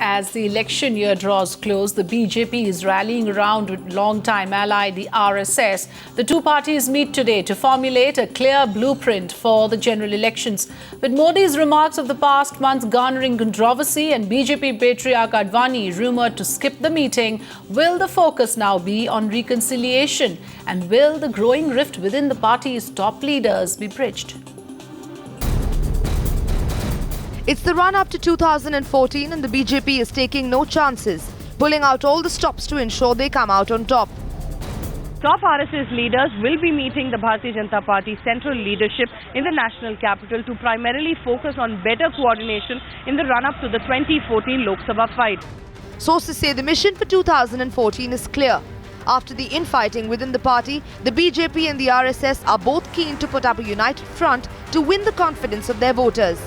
As the election year draws close, the BJP is rallying around with long-time ally, the RSS. The two parties meet today to formulate a clear blueprint for the general elections. With Modi's remarks of the past months garnering controversy and BJP patriarch Advani rumoured to skip the meeting, will the focus now be on reconciliation? And will the growing rift within the party's top leaders be bridged? It's the run-up to 2014 and the BJP is taking no chances, pulling out all the stops to ensure they come out on top. Top RSS leaders will be meeting the Bharatiya Janata Party central leadership in the national capital to primarily focus on better coordination in the run-up to the 2014 Lok Sabha fight. Sources say the mission for 2014 is clear. After the infighting within the party, the BJP and the RSS are both keen to put up a united front to win the confidence of their voters.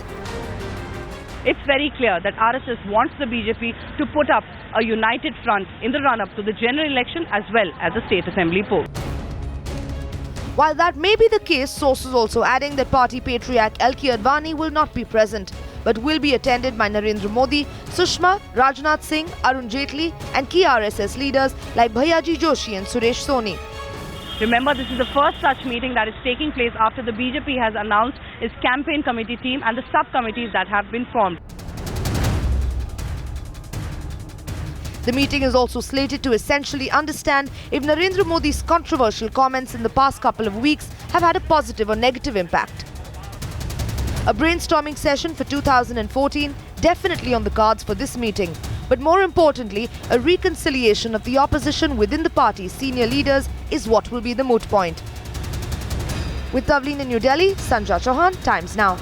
It's very clear that RSS wants the BJP to put up a united front in the run-up to the general election as well as the state assembly poll. While that may be the case, sources also adding that party patriarch L.K. Advani will not be present, but will be attended by Narendra Modi, Sushma, Rajnath Singh, Arun Jaitley and key RSS leaders like Bhaiyaji Joshi and Suresh Soni. Remember, this is the first such meeting that is taking place after the BJP has announced its campaign committee team and the sub-committees that have been formed. The meeting is also slated to essentially understand if Narendra Modi's controversial comments in the past couple of weeks have had a positive or negative impact. A brainstorming session for 2014 definitely on the cards for this meeting. But more importantly, a reconciliation of the opposition within the party's senior leaders is what will be the moot point. With Tavleen in New Delhi, Sanja Chauhan, Times Now.